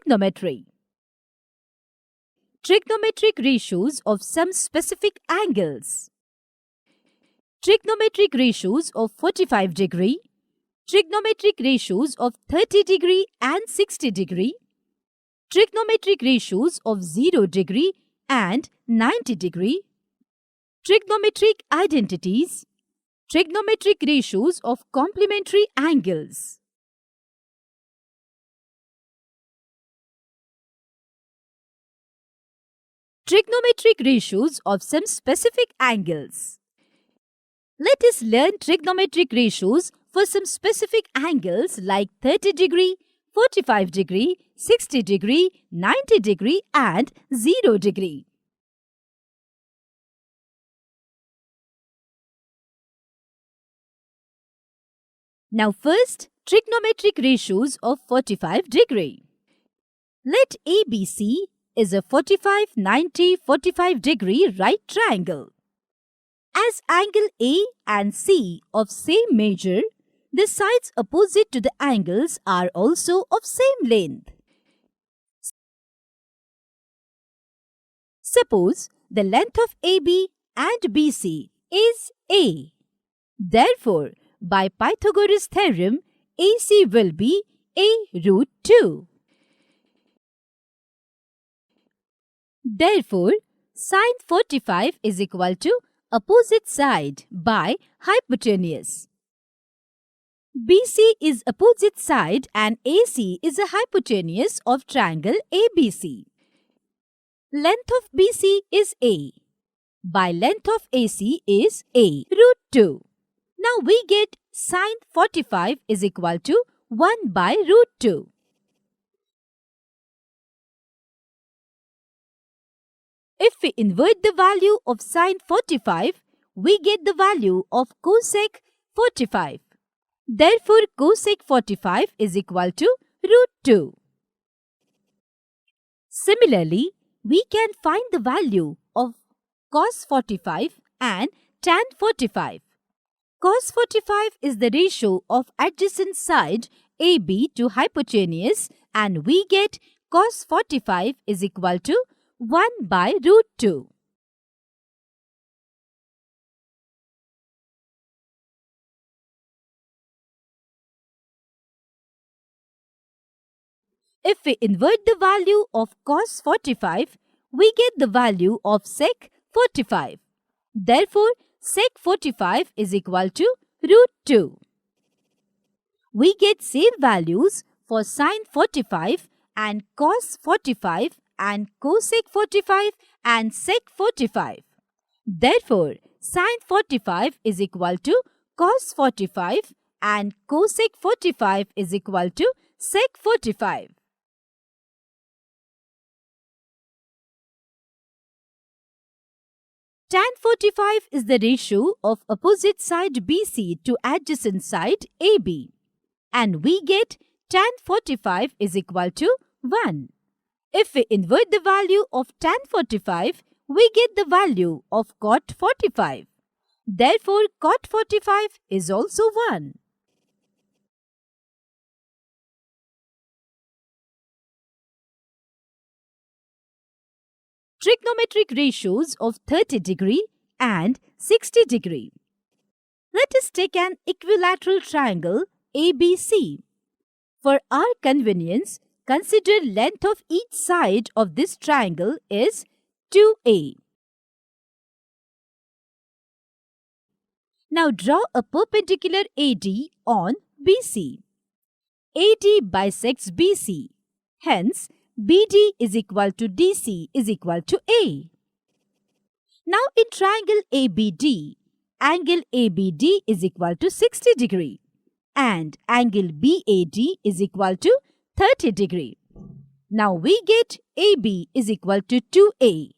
Trigonometry. Trigonometric ratios of some specific angles. Trigonometric ratios of 45 degree, trigonometric ratios of 30 degree and 60 degree, trigonometric ratios of 0 degree and 90 degree, trigonometric identities, trigonometric ratios of complementary angles. Trigonometric ratios of some specific angles. Let us learn trigonometric ratios for some specific angles like 30 degree, 45 degree, 60 degree, 90 degree and 0 degree. Now first, trigonometric ratios of 45 degree. Let ABC is a 45, 90, 45 degree right triangle. As angle A and C of same measure, the sides opposite to the angles are also of same length. Suppose the length of AB and BC is A. Therefore, by Pythagoras theorem, AC will be A root 2. Therefore, sin 45 is equal to opposite side by hypotenuse. BC is opposite side and AC is a hypotenuse of triangle ABC. Length of BC is A. By length of AC is A root 2. Now we get sin 45 is equal to 1 by root 2. If we invert the value of sin 45, we get the value of cosec 45. Therefore, cosec 45 is equal to root 2. Similarly, we can find the value of cos 45 and tan 45. Cos 45 is the ratio of adjacent side AB to hypotenuse and we get cos 45 is equal to 1 by root 2. If we invert the value of cos 45, we get the value of sec 45. Therefore, sec 45 is equal to root 2. We get same values for sin 45 and cos 45 and cosec 45 and sec 45. Therefore, sin 45 is equal to cos 45 and cosec 45 is equal to sec 45. Tan 45 is the ratio of opposite side BC to adjacent side AB. And we get tan 45 is equal to 1. If we invert the value of tan 45, we get the value of cot 45. Therefore, cot 45 is also 1. Trigonometric ratios of 30 degree and 60 degree. Let us take an equilateral triangle ABC. For our convenience, consider length of each side of this triangle is 2a. Now draw a perpendicular AD on BC. AD bisects BC. Hence, BD is equal to DC is equal to A. Now in triangle ABD, angle ABD is equal to 60 degree and angle BAD is equal to 30 degree. Now we get AB is equal to 2A,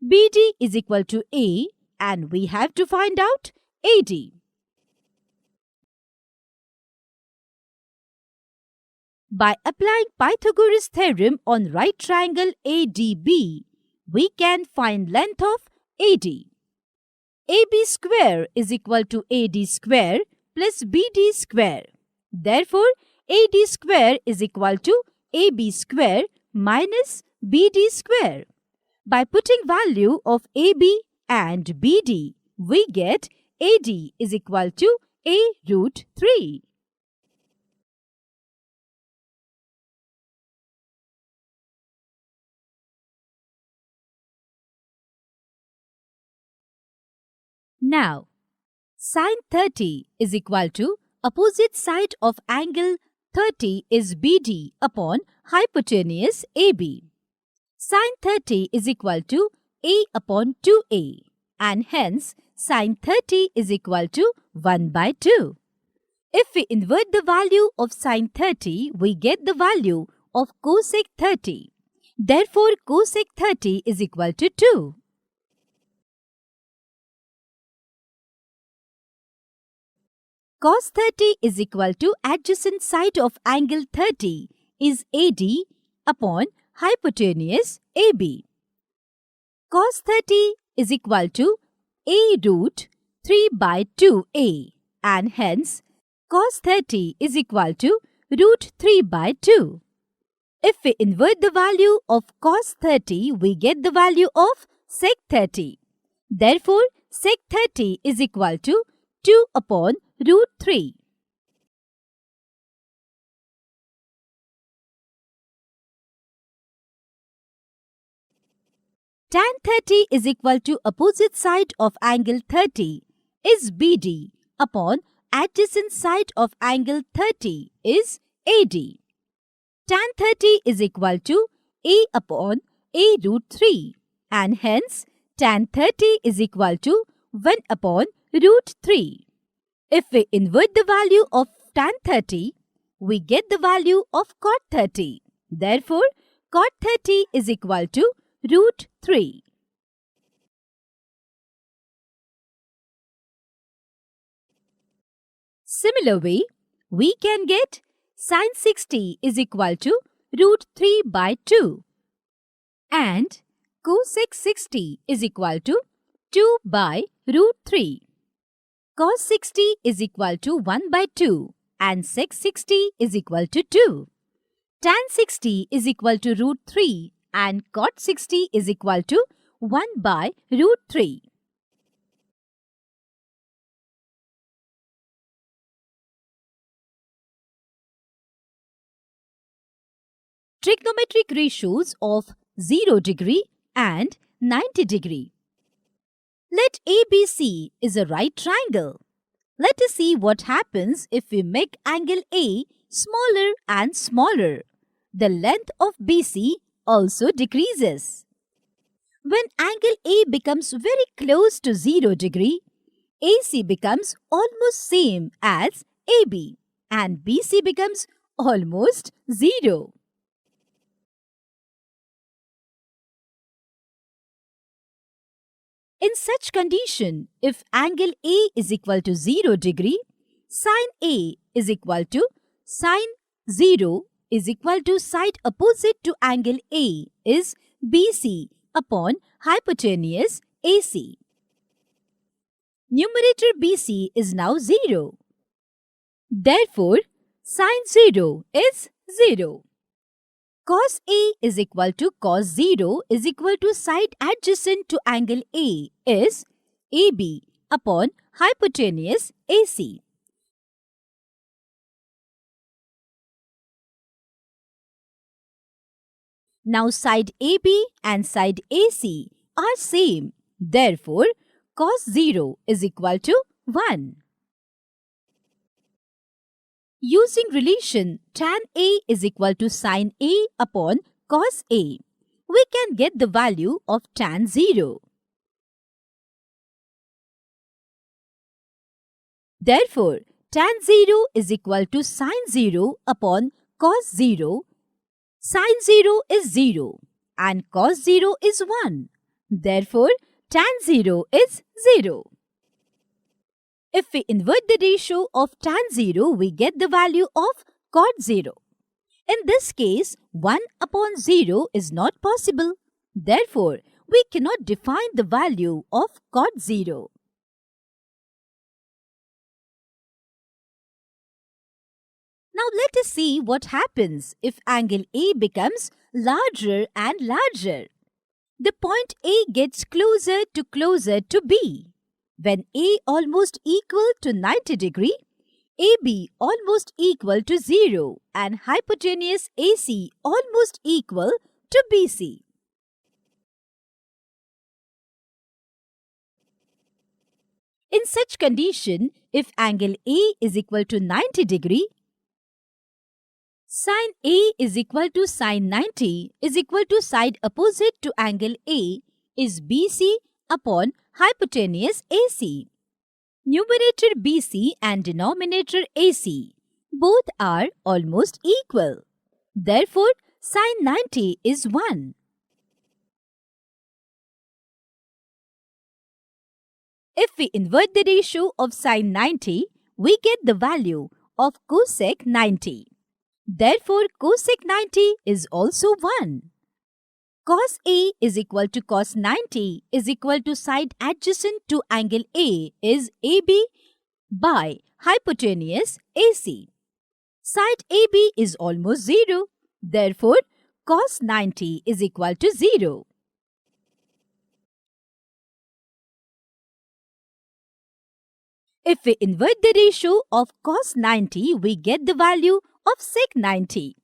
BD is equal to A and we have to find out AD. By applying Pythagoras theorem on right triangle ADB, we can find length of AD. AB square is equal to AD square plus BD square. Therefore, AD square is equal to AB square minus BD square. By putting value of AB and BD, we get AD is equal to A root 3. Now, sin 30 is equal to opposite side of angle 30 is BD upon hypotenuse AB. Sin 30 is equal to A upon 2A, and hence sin 30 is equal to 1 by 2. If we invert the value of sin 30, we get the value of cosec 30. Therefore, cosec 30 is equal to 2. Cos 30 is equal to adjacent side of angle 30 is AD upon hypotenuse AB. Cos 30 is equal to A root 3 by 2A, and hence cos 30 is equal to root 3 by 2. If we invert the value of cos 30, we get the value of sec 30. Therefore, sec 30 is equal to 2 upon root 3. Tan 30 is equal to opposite side of angle 30 is BD upon adjacent side of angle 30 is AD. Tan 30 is equal to A upon A root 3, and hence tan 30 is equal to 1 upon root 3. If we invert the value of tan 30, we get the value of cot 30. Therefore, cot 30 is equal to root 3. Similarly, we can get sin 60 is equal to root 3 by 2 and cosec 60 is equal to 2 by root 3. Cos 60 is equal to 1 by 2 and sec 60 is equal to 2. Tan 60 is equal to root 3 and cot 60 is equal to 1 by root 3. Trigonometric ratios of 0 degree and 90 degree. Let ABC is a right triangle. Let us see what happens if we make angle A smaller and smaller. The length of BC also decreases. When angle A becomes very close to 0 degree, AC becomes almost same as AB and BC becomes almost 0. In such condition, if angle A is equal to 0 degree, sin A is equal to sin 0 is equal to side opposite to angle A is BC upon hypotenuse AC. Numerator BC is now 0. Therefore, sin 0 is 0. Cos A is equal to cos 0 is equal to side adjacent to angle A is AB upon hypotenuse AC. Now side AB and side AC are same. Therefore, cos 0 is equal to 1. Using relation tan A is equal to sin A upon cos A, we can get the value of tan 0. Therefore, tan 0 is equal to sin 0 upon cos 0. Sin 0 is 0 and cos 0 is 1. Therefore, tan 0 is 0. If we invert the ratio of tan 0, we get the value of cot 0. In this case, 1 upon 0 is not possible. Therefore, we cannot define the value of cot 0. Now let us see what happens if angle A becomes larger and larger. The point A gets closer to B. When A almost equal to 90 degree, AB almost equal to 0 and hypotenuse AC almost equal to BC. In such condition, if angle A is equal to 90 degree, sin A is equal to sin 90 is equal to side opposite to angle A is BC upon hypotenuse AC. Numerator BC and denominator AC both are almost equal. Therefore, sin 90 is 1. If we invert the ratio of sin 90, we get the value of cosec 90. Therefore, cosec 90 is also 1. Cos A is equal to cos 90 is equal to side adjacent to angle A is AB by hypotenuse AC. Side AB is almost 0. Therefore, cos 90 is equal to 0. If we invert the ratio of cos 90, we get the value of sec 90.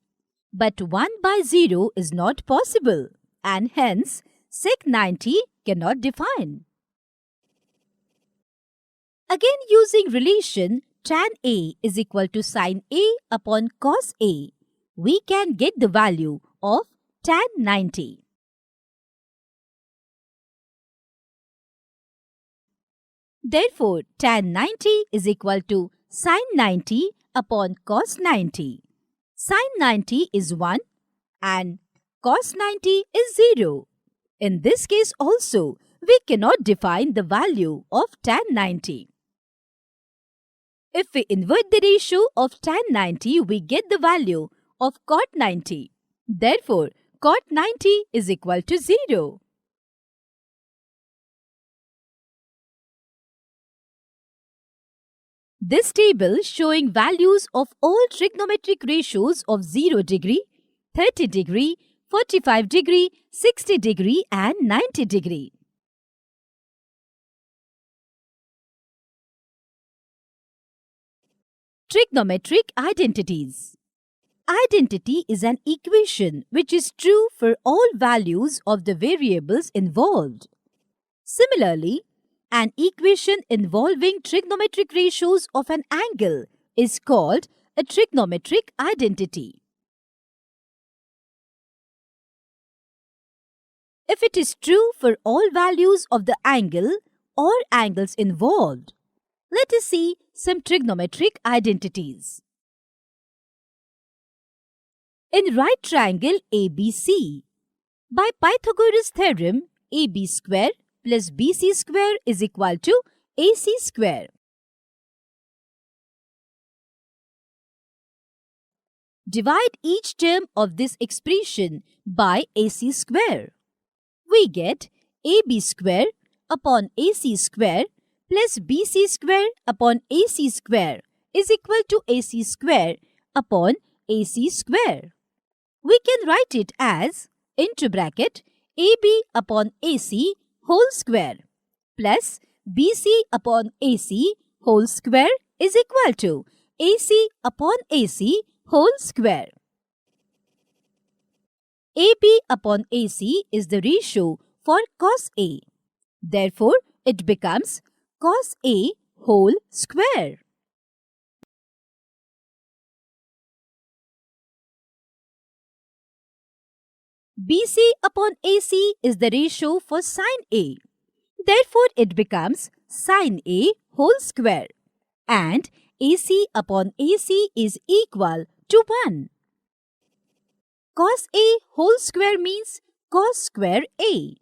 But 1 by 0 is not possible, and hence sec 90 cannot define. Again, using relation tan A is equal to sin A upon cos A, we can get the value of tan 90. Therefore, tan 90 is equal to sin 90 upon cos 90. Sin 90 is 1 and cos 90 is 0. In this case also, we cannot define the value of tan 90. If we invert the ratio of tan 90, we get the value of cot 90. Therefore, cot 90 is equal to 0. This table showing values of all trigonometric ratios of 0 degree, 30 degree, 45 degree, 60 degree and 90 degree. Trigonometric identities. Identity is an equation which is true for all values of the variables involved. Similarly, an equation involving trigonometric ratios of an angle is called a trigonometric identity. If it is true for all values of the angle or angles involved, let us see some trigonometric identities. In right triangle ABC, by Pythagoras theorem, AB square plus BC square is equal to AC square. Divide each term of this expression by AC square. We get AB square upon AC square plus BC square upon AC square is equal to AC square upon AC square. We can write it as into bracket AB upon AC whole square plus BC upon AC whole square is equal to AC upon AC whole square. AB upon AC is the ratio for cos A. Therefore, it becomes cos A whole square. BC upon AC is the ratio for sin A. Therefore, it becomes sin A whole square. And AC upon AC is equal to 1. Cos A whole square means cos square A.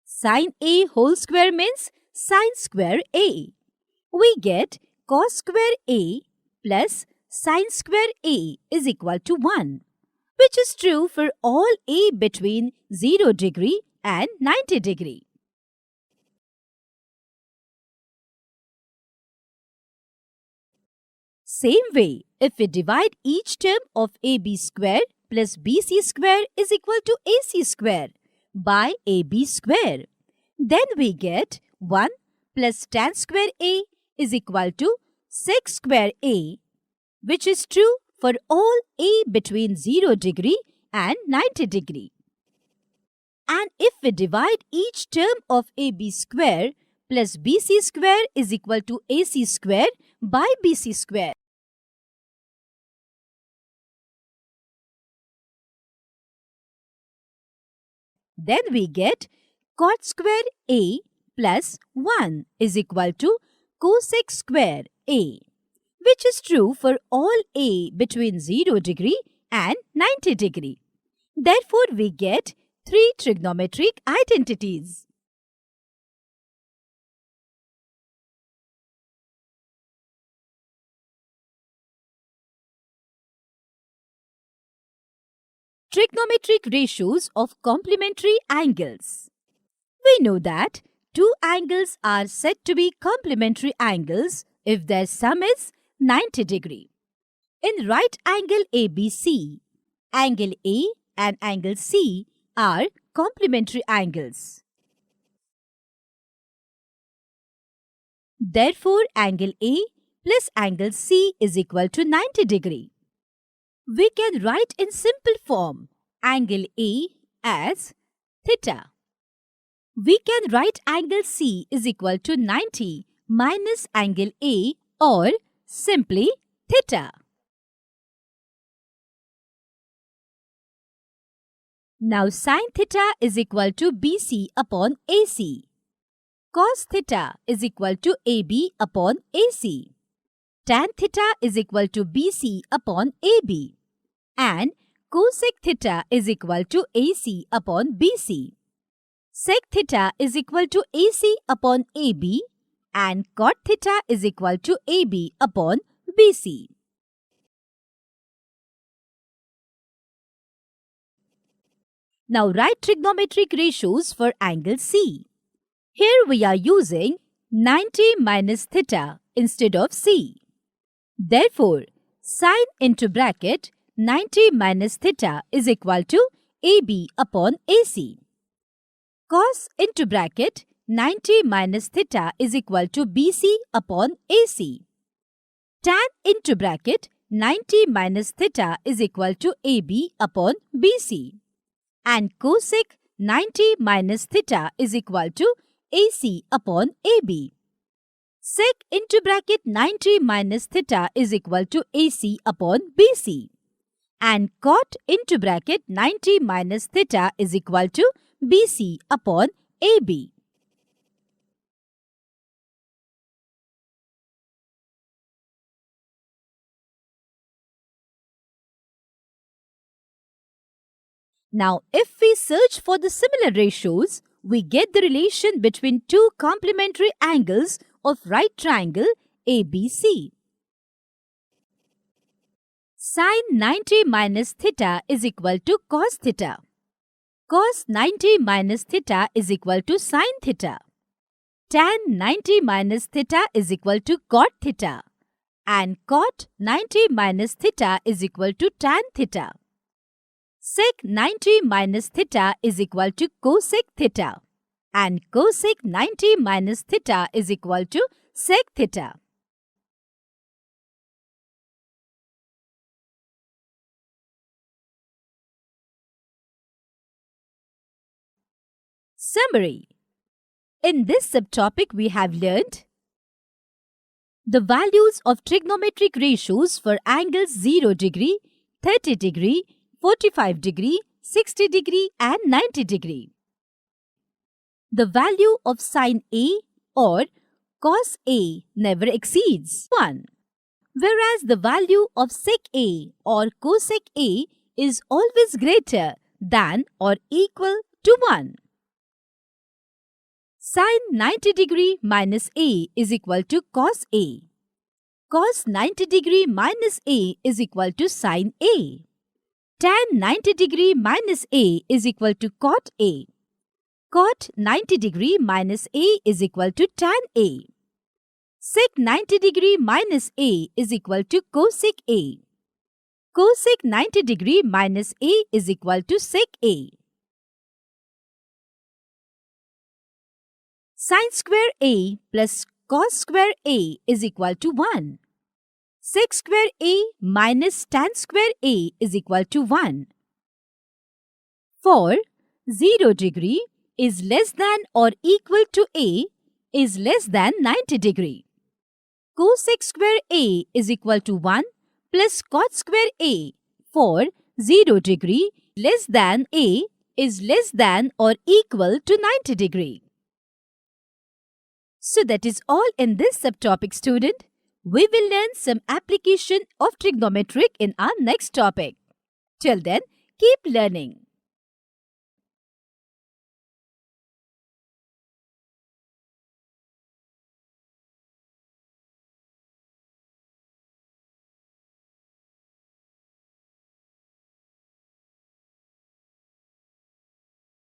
Sin A whole square means sin square A. We get cos square A plus sin square A is equal to 1. Which is true for all A between 0 degree and 90 degree. Same way, if we divide each term of AB square plus BC square is equal to AC square by AB square, then we get 1 plus tan square A is equal to sec square A, which is true for all A between 0 degree and 90 degree. And if we divide each term of AB square plus BC square is equal to AC square by BC square, then we get cot square A plus 1 is equal to cosec square A, which is true for all A between 0 degree and 90 degree. Therefore, we get 3 trigonometric identities. Trigonometric ratios of complementary angles. We know that two angles are said to be complementary angles if their sum is 90 degree. In right angle ABC, angle A and angle C are complementary angles. Therefore, angle A plus angle C is equal to 90 degree. We can write in simple form angle A as theta. We can write angle C is equal to 90 minus angle A or simply theta. Now sin theta is equal to BC upon AC. Cos theta is equal to AB upon AC. Tan theta is equal to BC upon AB. And cosec theta is equal to AC upon BC. Sec theta is equal to AC upon AB and cot theta is equal to AB upon BC. Now write trigonometric ratios for angle C. Here we are using 90 minus theta instead of C. Therefore, sin into bracket 90 minus theta is equal to AB upon AC. Cos into bracket 90 minus theta is equal to BC upon AC. Tan into bracket 90 minus theta is equal to AB upon BC. And cosec 90 minus theta is equal to AC upon AB. Sec into bracket 90 minus theta is equal to AC upon BC. And cot into bracket 90 minus theta is equal to BC upon AB. Now, if we search for the similar ratios, we get the relation between two complementary angles of right triangle ABC. Sin 90 minus theta is equal to cos theta. Cos 90 minus theta is equal to sin theta. Tan 90 minus theta is equal to cot theta. And cot 90 minus theta is equal to tan theta. Sec 90 minus theta is equal to cosec theta. And cosec 90 minus theta is equal to sec theta. Summary. In this subtopic, we have learned the values of trigonometric ratios for angles 0 degree, 30 degree, 45 degree, 60 degree and 90 degree. The value of sin A or cos A never exceeds 1, whereas the value of sec A or cosec A is always greater than or equal to 1. Sin 90 degree minus A is equal to cos A. Cos 90 degree minus A is equal to sin A. Tan 90 degree minus A is equal to cot A. Cot 90 degree minus A is equal to tan A. Sec 90 degree minus A is equal to cosec A. Cosec 90 degree minus A is equal to sec A. Sin square A plus cos square A is equal to 1. Sec square A minus tan square A is equal to 1. For 0 degree is less than or equal to A is less than 90 degree. Cosec square A is equal to 1 plus cot square A for 0 degree less than A is less than or equal to 90 degree. So that is all in this subtopic, student. We will learn some application of trigonometric in our next topic. Till then, keep learning.